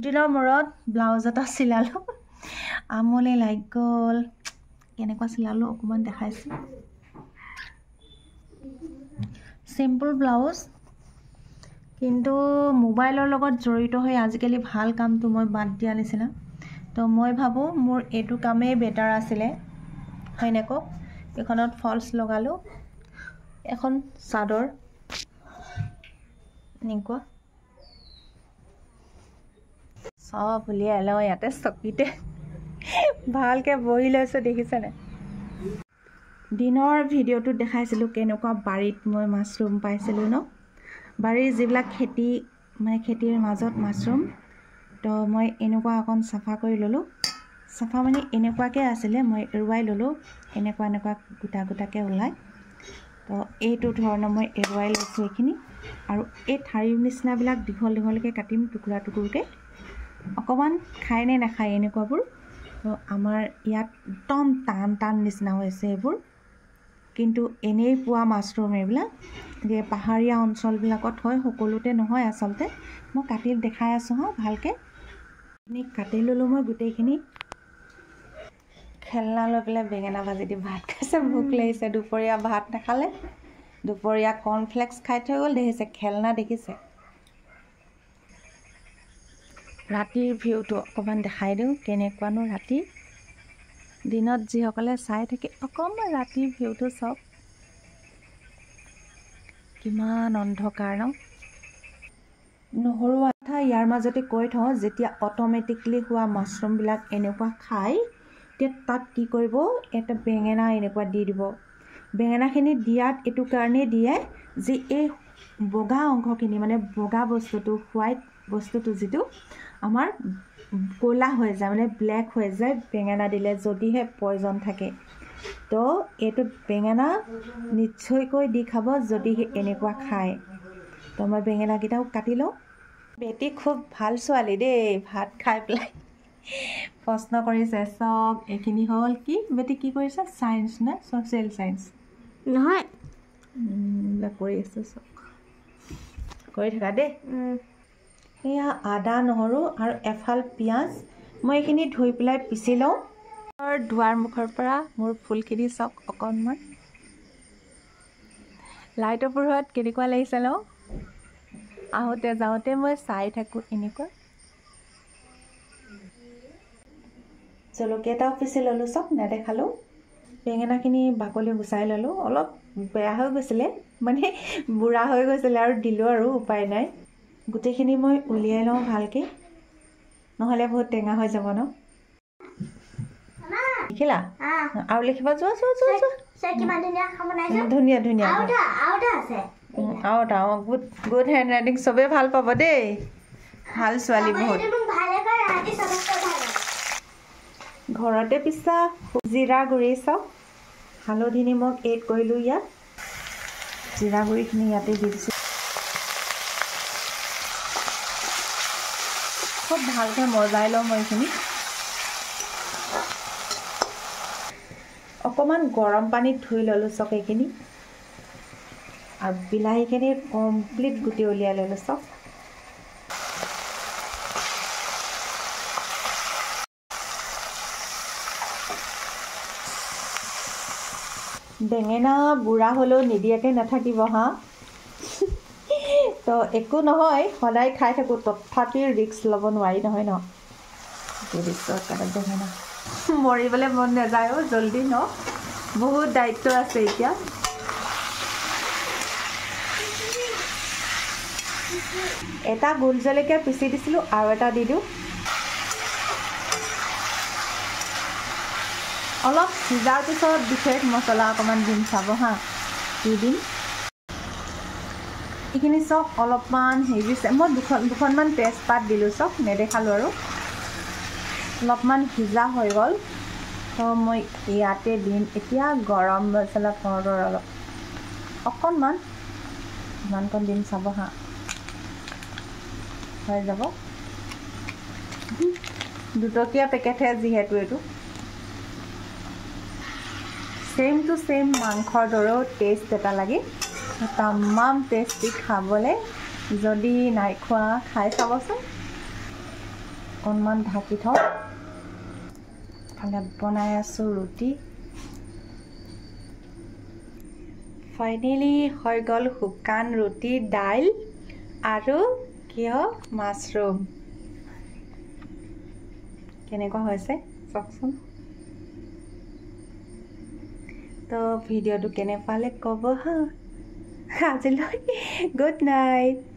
দিনৰ মূৰত ব্লাউজ এটা চিলালোঁ আমলে লাগ গ'ল কেনেকুৱা চিলালোঁ অকণমান দেখাইছোঁ সিম্পল ব্লাউজ কিন্তু মোবাইলৰ লগত জড়িত হৈ আজিকালি ভাল কামটো মই বাদ দিয়া নিচিনা তো মই ভাবোঁ মোৰ এইটো কামেই বেটাৰ আছিলে হয়নে কওক এখনত ফলছ লগালোঁ এখন চাদৰ এনেকুৱা সব উলিয়াই লওঁ ইয়াতে চকীতে ভালকে বহি লৈছোঁ দেখিছেনে দিনৰ ভিডিঅ'টো দেখাইছিলোঁ কেনেকুৱা বাৰীত মই মাছৰুম পাইছিলোঁ ন বাৰীৰ যিবিলাক খেতি মানে খেতিৰ মাজত মাছৰুম তো মই এনেকুৱা অকণ চাফা কৰি ল'লোঁ চাফা মানে এনেকুৱাকৈ আছিলে মই এৰুৱাই ল'লোঁ এনেকুৱা গোটা গোটাকৈ ওলাই তো এইটো ধৰণৰ মই এৰুৱাই লৈছোঁ এইখিনি আৰু এই ঠাৰিৰ নিচিনাবিলাক দীঘল দীঘলকৈ কাটিম টুকুৰা টুকুৰকৈ অকণমান খায় নে নাখায় এনেকুৱাবোৰ তো আমাৰ ইয়াত একদম টান টান নিচিনা হৈছে এইবোৰ কিন্তু এনেই পোৱা মাছৰুম এইবিলাক যে পাহাৰীয়া অঞ্চলবিলাকত হয় সকলোতে নহয় আচলতে মই কাটি দেখাই আছোঁ হা ভালকৈ কাটি ল'লোঁ মই গোটেইখিনি খেলনা লৈ পেলাই বেঙেনা ভাজি দি ভাত খাইছে ভোক লাগিছে দুপৰীয়া ভাত নাখালে দুপৰীয়া কৰ্ণফ্লেক্স খাই থৈ গ'ল দেখিছে খেলনা দেখিছে ৰাতিৰ ভিউটো অকণমান দেখাই দিওঁ কেনেকুৱানো ৰাতি দিনত যিসকলে চাই থাকে অকণমান ৰাতিৰ ভিউটো চাওক কিমান অন্ধকাৰ ন নহৰু কথা ইয়াৰ মাজতে কৈ থওঁ যেতিয়া অট'মেটিকলি হোৱা মাছৰুমবিলাক এনেকুৱা খায় তেতিয়া তাত কি কৰিব এটা বেঙেনা এনেকুৱা দি দিব বেঙেনাখিনি দিয়াত এইটো কাৰণেই দিয়ে যে এই বগা অংশখিনি মানে বগা বস্তুটো হোৱাইট বস্তুটো যিটো আমাৰ ক'লা হৈ যায় মানে ব্লেক হৈ যায় বেঙেনা দিলে যদিহে পয়জন থাকে তো এইটো বেঙেনা নিশ্চয়কৈ দি খাব যদি এনেকুৱা খায় তো মই বেঙেনাকেইটাও কাটি লওঁ বেটি খুব ভাল ছোৱালী দেই ভাত খাই পেলাই প্ৰশ্ন কৰিছে চব এইখিনি হ'ল কি বেটি কি কৰিছে চায়েন্স নে ছ'চিয়েল চায়েন্স নহয় কৰি আছে চব কৰি থাকা দেই এয়া আদা নহৰু আৰু এফাল পিঁয়াজ মই এইখিনি ধুই পেলাই পিচি লওঁ দুৱাৰ মুখৰ পৰা মোৰ ফুলখিনি চাওক অকণমান লাইটৰ পোহৰত কেনেকুৱা লাগিছে ন আহোঁতে যাওঁতে মই চাই থাকোঁ এনেকুৱা জলকীয়া এটাও পিচি ল'লোঁ চব নেদেখালোঁ বেঙেনাখিনি বাকলি গুচাই ল'লোঁ অলপ বেয়া হৈ গৈছিলে মানে বুঢ়া হৈ গৈছিলে আৰু দিলোঁ আৰু উপায় নাই গোটেইখিনি মই উলিয়াই লওঁ ভালকৈ নহ'লে বহুত টেঙা হৈ যাব ন লিখিলা আৰু লিখিবা যোৱা ধুনীয়া ধুনীয়া আৰু এটা গুড হেণ্ড ৰাইটিং চবেই ভাল পাব দেই ভাল ছোৱালী বহুত ঘৰতে পিছা জিৰা গুড়ি চাওক হালধি নিমখ এড কৰিলোঁ ইয়াত জিৰা গুড়িখিনি ইয়াতে দি দিছোঁ খুব ভালকৈ মজাই লওঁ মই এইখিনি অকণমান গৰম পানীত ধুই ল'লোঁ চক এইখিনি আৰু বিলাহীখিনি কমপ্লিট গুটি উলিয়াই ল'লোঁ চক বেঙেনা বুঢ়া হ'লেও নিদিয়াকৈ নাথাকিব হা তো একো নহয় সদায় খাই থাকোঁ তথাপিও ৰিস্ক ল'ব নোৱাৰি নহয় ন ৰিস্কৰ কাৰণে বেঙেনা মৰিবলৈ মন নাযায় জলদি ন বহুত দায়িত্ব আছে এতিয়া এটা গোল জলকীয়া পিচি দিছিলোঁ আৰু এটা দি দিওঁ অলপ সিজাৰ পিছত বিশেষ মছলা অকণমান দিম চাব হা দি দিম এইখিনি চব অলপমান সিজিছে মই দুখনমান তেজপাত দিলোঁ চব নেদেখালোঁ আৰু অলপমান সিজা হৈ গ'ল তো মই ইয়াতে দিম এতিয়া গৰম মছলা পাউডাৰ অলপ অকণমান ইমানকণ দিম চাব হা হৈ যাব দুটকীয়া পেকেটহে যিহেতু এইটো सेम टू सेम मांसर दरेও टेस्ट এটা লাগে तमाम टेस्टी खाबले जदि नाइ खुआ खाई चाबचोन অকণমান ঢাকি থওঁ ফালে বনাই আছোঁ ৰুটি ফাইনেলি হৈ গ'ল শুকান ৰুটি দাইল আৰু কিয় মাছৰুম কেনেকুৱা হৈছে চাওকচোন তো ভিডিঅ'টো কেনে পালে ক'ব হা আজিলৈ গুড নাইট